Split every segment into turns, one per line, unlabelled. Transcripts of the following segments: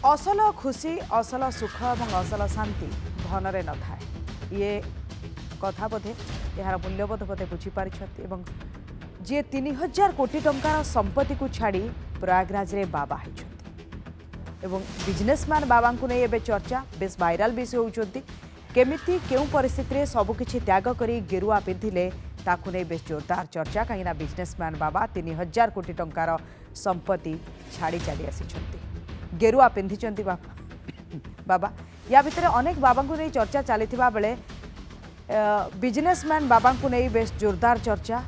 असल खुशी असल सुख और असल शांति धन न थाए ये कथा बोधे यार मूल्यबोध बोधे बुझीपार जी 3000 कोटी टंकार संपत्ति को छाड़ी प्रयागराज रे बाबा होती बिजनेसमैन बाबा को नहीं एबे चर्चा बेस वायरल विषय होती केमिति केउ परिस्थिति सबकिछि त्याग करी गेरुआ पिंधिले ताकु नहीं बेस जोरदार चर्चा कहीं बिजनेसमैन बाबा 3000 कोटी टंकार संपत्ति छाड़ी चली आसी गेरुआ पिंधि बाबा या भितर अनेक बाबा को नहीं चर्चा चली बेले बिजनेसमैन बाबा को नहीं बेस जोरदार चर्चा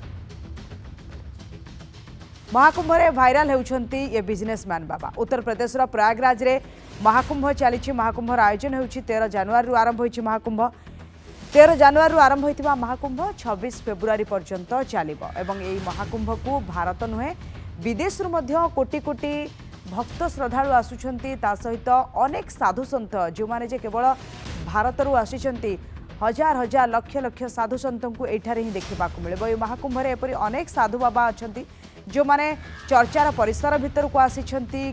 महाकुंभ रे भाइराल होउछंती ये बिजनेसमैन बाबा उत्तर प्रदेश प्रयागराज रे महाकुंभ चली महाकुंभर आयोजन होउछि 13 जनवरी आरंभ होइछि महाकुंभ 13 जनवरी आरंभ होइतिबा महाकुंभ 26 फेब्रुआरी पर्यंत चलिबो एवं एई महाकुंभ को भारत नुहे विदेश रु मध्य कोटी कोटी भक्त श्रद्धालु आसुछंती ता सहित अनेक साधु संत जो माने जे केवल भारत रु आसीछंती हजार हजार लक्ष लक्ष साधु संतों को एठारे ही देखा मिले ये महाकुंभ रे एपरि अनेक साधु बाबा अच्छा जो माने चर्चार परिसर भितर को आसी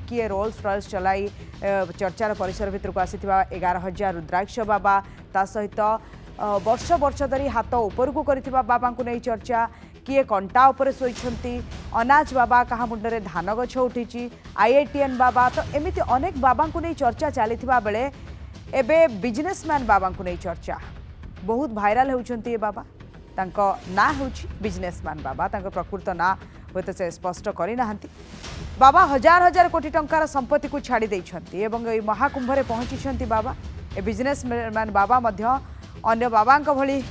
किए रोल्स रॉयल्स चलाई चर्चार परिसर भितर को आसी 11,000 रुद्राक्ष बाबा ता सहित वर्ष वर्ष धरी हाथ ऊपर को करथिबा बाबा को नहीं चर्चा किए कंटा उपरे सोईछंती अनाज बाबा कहा मुंडरे धान गछ उठिची आईआईटीएन बाबा तो एमिति अनेक बाबा को नहीं चर्चा चलीथिबा बेले एबे बिजनेसमैन बाबा को नहीं चर्चा बहुत भाइराल होउछंती बाबा तांको ना होउछि बिजनेसमैन बाबा तांको प्रकृत ना होते से स्पष्ट करि नाहंती बाबा हजार हजार कोटी टंकार संपत्ति को छाड़ी देइछंती एवं ए महाकुंभ रे पहुंचीछंती बाबा ए बिजनेसमैन बाबा मध्य अन्य बाबांक भली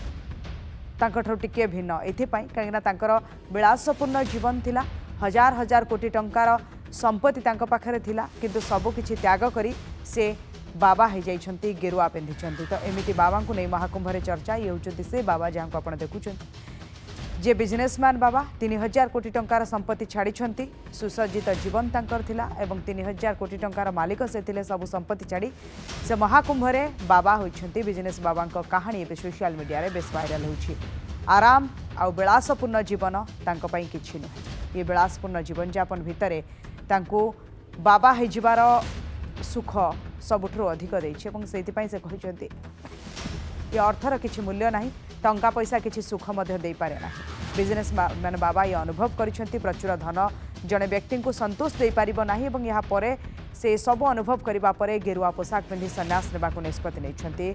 तांकठो टिके भिन्न एथिपाई काहेना तांकर विलासपूर्ण जीवन थिला हजार हजार कोटी टंकार संपत्ति तांक पाखरे थिला किंतु सब किछि त्याग करी से बाबा हो जाइछंती गेरुआ पिंधिछंती तो एमिति बाबा को नहीं महाकुंभ रे चर्चा ये होचंती से बाबा जहाँ को आपण देखुछंती जे बिजनेसमैन बाबा 3000 कोटी टंकार संपत्ति छाड़ी सुसज्जित जीवन तांकर थिला एवं 3000 कोटी टंकार मालिक से थिले सब संपत्ति छाड़ी से महाकुंभ रे बाबा होइछंती बिजनेस बाबा कहानी ए सोशल मीडिया रे बेस वायरल होछि आराम आ विलासपूर्ण जीवन तांको पई किछि न ये विलासपूर्ण जीवन यापन भितरे तांको बाबा हो जिबार सुख सबुठु अधिक देइछि से कहते ये अर्थर किसी मूल्य ना टंका पैसा किसी सुख दे पारे ना बिजनेस मैन बाबा ये अनुभव करिसेंती प्रचुर धन जड़े व्यक्ति को संतोष दे पारिबो नाही एवं यहाँ परे से सब अनुभव करिबा परे गेरुआ पोशाक पिंधि सन्यास नेबाको निष्पत्ति नैछंती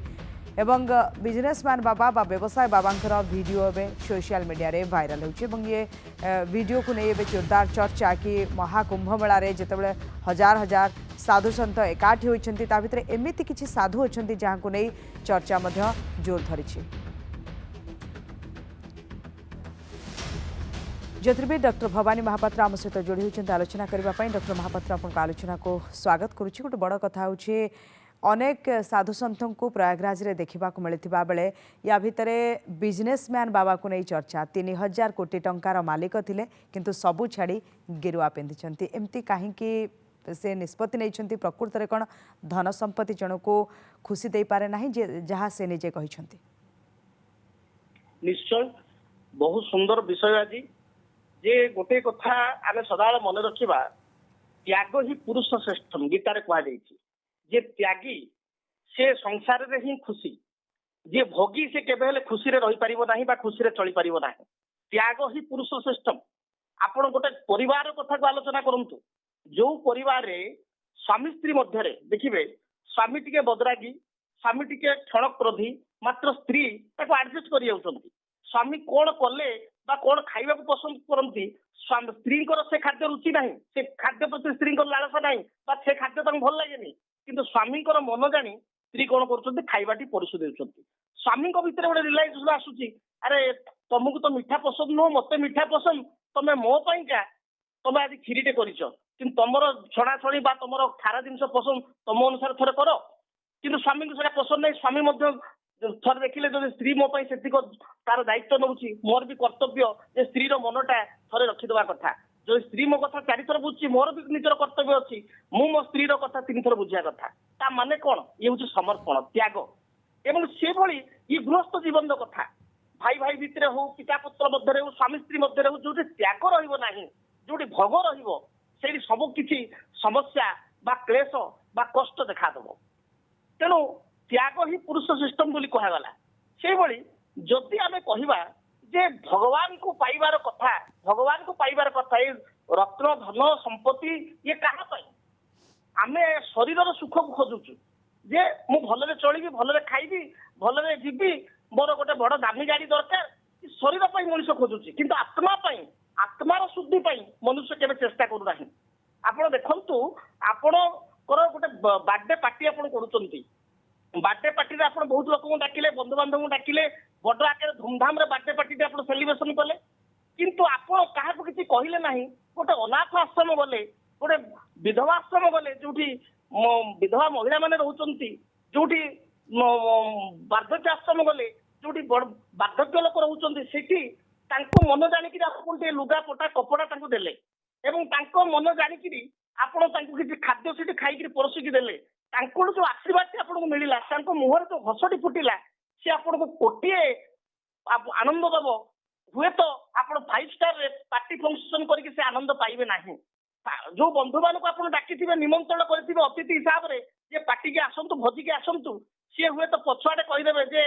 एवं बिजनेसमैन बाबा बा व्यवसाय बाबांकर वीडियो एवं सोशल मीडिया रे वायरल होछि एवं ये वीडियो को नहीं जोरदार चर्चा कि महाकुंभ मेला रे जेतेबेले हजार हजार साधु सन्त एकाठी होइछंती ता भितरे एमिति किछि साधु अछंती जहाँ को नहीं चर्चा मध्य जोर धरिछि ज्योतिर्विद डॉक्टर भवानी महापात्र आम सहित जोड़ी होइछंती आलोचना करबा डॉक्टर महापात्र आपन आलोचना को स्वागत करुछि गोटे बड़ कथा होछि अनेक साधु सन्थों को प्रयागराज रे देखा मिलता बेले या भितर बिजनेसमैन बाबा को नहीं चर्चा 3000 कोटी टंकार मालिक थिले किंतु सबू छाड़ी गेरुआ पिंधिछंती एमती कहीं से निष्पत्ति नहीं प्रकृत में कौन धन संपत्ति जन को खुशी दे पारे ना जहाँ से निजे कहिछंती
निश्चय बहुत सुंदर विषय आज जे गोटे कथा आमे सदा मन रखिबा त्याग ही पुरुष श्रेष्ठ गीतार कह जे त्यागी से संसार रे ही खुशी जे भोगी से केबे खुशी रे रही पारिबो नाही बा खुशी रे चली पारिबो नाही त्याग ही पुरुष श्रेष्ठ आपण गोटे परिवार कथा को आलोचना करंतु जो परिवार रे स्वामी स्त्री मध्य रे देखिबे स्वामी टिके बदरागी स्वामी टिके क्षणक क्रोधी मात्र स्त्री ताको एडजस्ट करि जाउछंती स्वामी कोन कले बा कोन खाइबा को पसंद करंती स्त्री से खाद्य रुचि नाही से खाद्य प्रति स्त्री लालसा नाही बा से खाद्य ताको भल लागेनी किंतु स्वामी मन जानी स्त्री कौन कर खाइबाटी परिशु देउछंती स्वामी भितर गोटे रिलाइजेशन आसुची अरे तुमको तो मीठा पसंद नुह मत मीठा पसंद तुम मो पाइका तुम आज खीरीटे करिछ कि तुम छणा छणी बा तुम खारा जिन पसंद तुम अनुसार थे कर कि स्वामी को पसंद नहीं स्वामी थर देखिले जो स्त्री मो से तार दायित्व नौची मोर भी कर्तव्य जे स्त्री मनटा थे रखीदवा कथा जो स्त्री मो कथा 4 थर बुझी मोर भी निजर कर्तव्य अच्छी मु मो स्त्री कथा 3 थर बुझा कथा ता माने कौन ये हूँ समर्पण त्याग एवं से भली ये गृहस्थ जीवन कथा भाई भाई भितर हो पिता पुत्र मध्य हो स्वामी स्त्री मध्य हो जो त्याग रही जो भोग रही सब किसी समस्या बा क्लेश ବା କଷ୍ଟ ଦେଖାଦେବ। ତେଣୁ ତ୍ୟାଗ ହିଁ ପୁରୁଷ ସିଷ୍ଟମ ବୋଲି କୁହାଗଲା। ସେଇଭଳି ଯଦି ଆମେ କହିବା ଯେ ଭଗବାନଙ୍କୁ ପାଇବାର କଥା, ଭଗବାନଙ୍କୁ ପାଇବାର କଥା, ଏଇ ରତ୍ନ ଧନ ସମ୍ପତ୍ତି ଇଏ କାହା ପାଇଁ? ଆମେ ଶରୀରର ସୁଖକୁ ଖୋଜୁଛୁ ଯେ ମୁଁ ଭଲରେ ଚଳିବି, ଭଲରେ ଖାଇବି, ଭଲରେ ଯିବି, ମୋର ଗୋଟେ ବଡ ଦାମୀ ଗାଡି ଦରକାର। ଶରୀର ପାଇଁ ମଣିଷ ଖୋଜୁଛି, କିନ୍ତୁ ଆତ୍ମା ପାଇଁ, ଆତ୍ମାର ଶୁଦ୍ଧି ପାଇଁ ମନୁଷ୍ୟ କେବେ ଚେଷ୍ଟା କରୁନାହିଁ। ଆପଣ ଦେଖନ୍ତୁ, ଆପଣଙ୍କର ଗୋଟେ ବାର୍ଥଡେ ପାର୍ଟି ଆପଣ କରୁଛନ୍ତି, ବାର୍ଥଡେ ପାର୍ଟିରେ ଆପଣ ବହୁତ ଲୋକଙ୍କୁ ଡାକିଲେ, ବନ୍ଧୁବାନ୍ଧବଙ୍କୁ ଡାକିଲେ, ବଡ ଆକାରରେ ଧୁମଧାମରେ ବାର୍ଥଡେ ପାର୍ଟିଟେ ଆପଣ ସେଲିବ୍ରେସନ କଲେ, କିନ୍ତୁ ଆପଣ କାହାକୁ କିଛି କହିଲେ ନାହିଁ। ଗୋଟେ ଅନାଥ ଆଶ୍ରମ ଗଲେ, ଗୋଟେ ବିଧବା ଆଶ୍ରମ ଗଲେ, ଯୋଉଠି ବିଧବା ମହିଳା ମାନେ ରହୁଛନ୍ତି, ଯୋଉଠି ବାର୍ଦ୍ଧକ୍ୟ ଆଶ୍ରମ ଗଲେ, ଯୋଉଠି ବାର୍ଦ୍ଧକ୍ୟ ଲୋକ ରହୁଛନ୍ତି, ସେଠି ତାଙ୍କ ମନ ଜାଣିକିରି ଆପଣ ଟିକେ ଲୁଗା ପଟା କପଡା ତାଙ୍କୁ ଦେଲେ ଏବଂ ତାଙ୍କ ମନ ଜାଣିକିରି ଆପଣ ତାଙ୍କୁ କିଛି ଖାଦ୍ୟ ସେଠି ଖାଇକିରି ପରସିକି ଦେଲେ। ତାଙ୍କର ଯୋଉ ଆଶୀର୍ବାଦଟି ଆପଣଙ୍କୁ ମିଳିଲା, ତାଙ୍କ ମୁହଁରେ ଯୋଉ ହସଟି ଫୁଟିଲା, ସେ ଆପଣଙ୍କୁ କୋଟିଏ ଆନନ୍ଦ ଦବ। ହୁଏତ ଆପଣ 5 ଷ୍ଟାରରେ ପାର୍ଟି ଫଙ୍କସନ କରିକି ସେ ଆନନ୍ଦ ପାଇବେ ନାହିଁ। ଯୋଉ ବନ୍ଧୁ ମାନଙ୍କୁ ଆପଣ ଡାକିଥିବେ, ନିମନ୍ତ୍ରଣ କରିଥିବେ ଅତିଥି ହିସାବରେ, ଯେ ପାର୍ଟିକି ଆସନ୍ତୁ, ଭୋଜିକି ଆସନ୍ତୁ, ସିଏ ହୁଏତ ପଛଆଡେ କହିଦେବେ ଯେ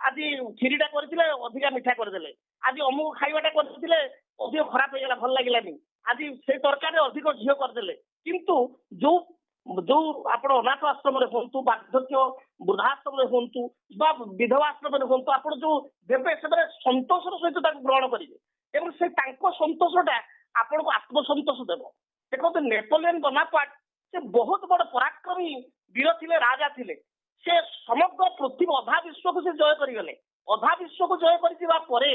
ଆଜି କ୍ଷୀରିଟା କରିଥିଲେ ଅଧିକା ମିଠା କରିଦେଲେ, ଆଜି ଅମୁକ ଖାଇବାଟା କରିଥିଲେ ଅଧିକ ଖରାପ ହେଇଗଲା, ଭଲ ଲାଗିଲାନି, ଆଜି ସେଇ ତରକାରୀରେ ଅଧିକ ଝିଅ କରିଦେଲେ। କିନ୍ତୁ ଯୋଉ ଆପଣ ଅନାଥ ଆଶ୍ରମରେ ହୁଅନ୍ତୁ, ବାର୍ଦ୍ଧକ୍ୟ ବୃଦ୍ଧାଶ୍ରମରେ ହୁଅନ୍ତୁ ବା ବିଧବା ଆଶ୍ରମରେ ହୁଅନ୍ତୁ, ଆପଣ ଯୋଉ ଦେବେ ସେମାନେ ସନ୍ତୋଷର ସହିତ ତାକୁ ଗ୍ରହଣ କରିବେ ଏବଂ ସେ ତାଙ୍କ ସନ୍ତୋଷଟା ଆପଣଙ୍କୁ ଆତ୍ମସନ୍ତୋଷ ଦେବ। ଦେଖନ୍ତୁ, ନେପୋଲିୟନ ବୋନାପାର୍ଟ ସେ ବହୁତ ବଡ ପରାକ୍ରମୀ ବୀର ଥିଲେ, ରାଜା ଥିଲେ। ସେ ସମଗ୍ର ପୃଥିବୀ ଅଧା ବିଶ୍ୱକୁ ସେ ଜୟ କରିଗଲେ। ଅଧା ବିଶ୍ୱକୁ ଜୟ କରିଯିବା ପରେ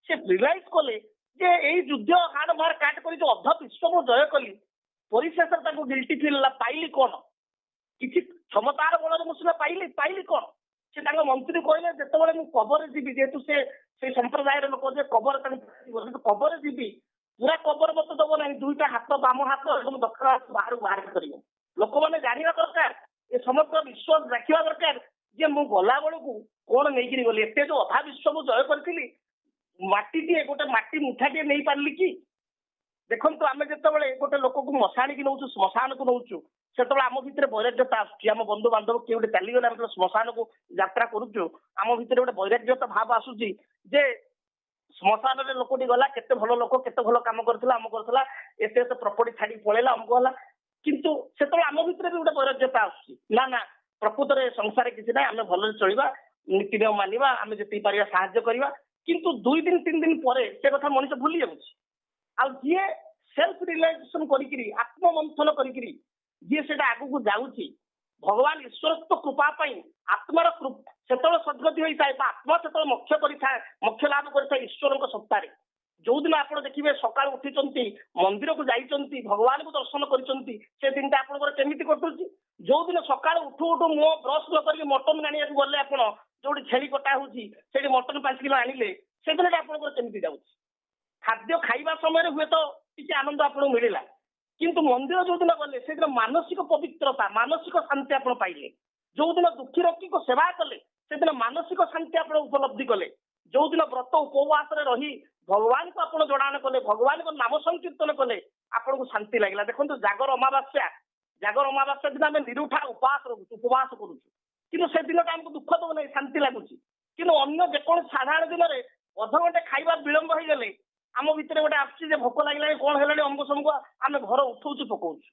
ସେ ରିଲାଇଜ କଲେ ଯେ ଏଇ ଯୁଦ୍ଧ ହାଡ ମାର କାଟ କରି ଯୋଉ ଅଧା ବିଶ୍ୱ ମୁଁ ଜୟ କଲି, ପରିଶେଷରେ ତାଙ୍କୁ ଗିଲ୍ଟି ଫିଲ୍ ହେଲା। ପାଇଲି କଣ? କିଛି କ୍ଷମତାର ବଳରେ ମୁଁ ସିନା ପାଇଲି କଣ? ସେ ତାଙ୍କ ମନ୍ତ୍ରୀ କହିଲେ, ଯେତେବେଳେ ମୁଁ କବରରେ ଯିବି, ଯେହେତୁ ସେ ସେଇ ସମ୍ପ୍ରଦାୟର ଲୋକ, ଯେ କବର ତାଙ୍କୁ କବରରେ ଯିବି, ପୁରା କବର ମତେ ଦବ ନାହିଁ, 2ଟା ହାତ, ବାମ ହାତ ଏବଂ ଦକ୍ଷିଣ ହାତ ବାହାରକୁ ବାହାର କରିବ। ଲୋକମାନେ ଜାଣିବା ଦରକାର, ଏ ସମଗ୍ର ବିଶ୍ୱ ଦେଖିବା ଦରକାର ଯେ ମୁଁ ଗଲା ବେଳକୁ କଣ ନେଇକିରି ଗଲି। ଏତେ ଯୋଉ ଅଧା ବିଶ୍ୱକୁ ଜୟ କରିଥିଲି, ମାଟିଟିଏ, ଗୋଟେ ମାଟି ମୁଠାଟିଏ ନେଇପାରିଲି କି? ଦେଖନ୍ତୁ, ଆମେ ଯେତେବେଳେ ଗୋଟେ ଲୋକକୁ ମଶାଣିକି ନଉଛୁ, ଶ୍ମଶାନକୁ ନଉଛୁ, ସେତେବେଳେ ଆମ ଭିତରେ ବୈରାଗ୍ୟତା ଆସୁଛି। ଆମ ବନ୍ଧୁବାନ୍ଧବ କିଏ ଗୋଟେ ଚାଲିଗଲେ, ଆମେ ଶ୍ମଶାନକୁ ଯାତ୍ରା କରୁଛୁ, ଆମ ଭିତରେ ଗୋଟେ ବୈରାଗ୍ୟତା ଭାବ ଆସୁଛି ଯେ ଶ୍ମଶାନରେ ଲୋକଟି ଗଲା, କେତେ ଭଲ ଲୋକ, କେତେ ଭଲ କାମ କରିଥିଲା, ଆମ କରିଥିଲା, ଏତେ ଏତେ ପ୍ରପର୍ଟି ଛାଡିକି ପଳେଇଲା, ଆମକୁ ହେଲା। କିନ୍ତୁ ସେତେବେଳେ ଆମ ଭିତରେ ବି ଗୋଟେ ବୈରାଗ୍ୟତା ଆସୁଛି, ନା ପ୍ରକୃତରେ ସଂସାରରେ କିଛି ନାହିଁ, ଆମେ ଭଲରେ ଚଳିବା, ନୀତି ନିୟମ ମାନିବା, ଆମେ ଯେତିକି ପାରିବା ସାହାଯ୍ୟ କରିବା। କିନ୍ତୁ 2 ଦିନ 3 ଦିନ ପରେ ସେ କଥା ମଣିଷ ଭୁଲି ଯାଉଛି। ଆଉ ଯିଏ ସେଲ୍ଫ ରିଲାଇଜେସନ କରିକିରି, ଆତ୍ମମନ୍ଥନ କରିକିରି ଯିଏ ସେଟା ଆଗକୁ ଯାଉଛି, ଭଗବାନ ଈଶ୍ୱରତ୍ୱ କୃପା ପାଇଁ ଆତ୍ମାର ସେତେବେଳେ ସଦ୍ଗତି ହୋଇଥାଏ ବା ଆତ୍ମା ସେତେବେଳେ ମୋକ୍ଷ ଲାଭ କରିଥାଏ ଈଶ୍ୱରଙ୍କ ସତ୍ତାରେ। ଯୋଉଦିନ ଆପଣ ଦେଖିବେ ସକାଳୁ ଉଠିଛନ୍ତି, ମନ୍ଦିରକୁ ଯାଇଛନ୍ତି, ଭଗବାନଙ୍କୁ ଦର୍ଶନ କରିଛନ୍ତି, ସେ ଦିନଟା ଆପଣଙ୍କର କେମିତି କଟୁଛି? ଯୋଉଦିନ ସକାଳୁ ଉଠୁ ଉଠୁ ମୁହଁ ବ୍ରଶ ନ କରିକି ମଟନ ଆଣିବାକୁ ଗଲେ, ଆପଣ ଯୋଉଠି ଛେଳି କଟା ହଉଛି ସେଠି ମଟନ 5 କିଲୋ ଆଣିଲେ, ସେ ଦିନଟା ଆପଣଙ୍କର କେମିତି ଯାଉଛି? ଖାଦ୍ୟ ଖାଇବା ସମୟରେ ହୁଏତ କିଛି ଆନନ୍ଦ ଆପଣଙ୍କୁ ମିଳିଲା, କିନ୍ତୁ ମନ୍ଦିର ଯୋଉଦିନ ଗଲେ ସେଦିନ ମାନସିକ ପବିତ୍ରତା, ମାନସିକ ଶାନ୍ତି ଆପଣ ପାଇଲେ। ଯୋଉଦିନ ଦୁଃଖୀ ରୋଗୀଙ୍କ ସେବା କଲେ, ସେଦିନ ମାନସିକ ଶାନ୍ତି ଆପଣ ଉପଲବ୍ଧି କଲେ। ଯୋଉଦିନ ବ୍ରତ ଉପବାସରେ ରହି ଭଗବାନଙ୍କୁ ଆପଣ ଜଣାଣ କଲେ, ଭଗବାନଙ୍କ ନାମ ସଂକୀର୍ତ୍ତନ କଲେ, ଆପଣଙ୍କୁ ଶାନ୍ତି ଲାଗିଲା। ଦେଖନ୍ତୁ, ଜାଗର ଅମାବାସ୍ୟା ଦିନ ଆମେ ନିରୁଠା ଉପବାସ କରୁଛୁ, କିନ୍ତୁ ସେ ଦିନଟା ଆମକୁ ଦୁଃଖ ଦବ ନାହିଁ, ଶାନ୍ତି ଲାଗୁଛି। କିନ୍ତୁ ଅନ୍ୟ ଯେକୌଣସି ସାଧାରଣ ଦିନରେ ଅଧଘଣ୍ଟେ ଖାଇବା ବିଳମ୍ବ ହେଇଗଲେ ଆମ ଭିତରେ ଗୋଟେ ଆସୁଛି ଯେ ଭୋକ ଲାଗିଲାଣି, କଣ ହେଲାଣି, ଅମୁକ ସମୁକ, ଆମେ ଘର ଉଠଉଛୁ ପକଉଛୁ।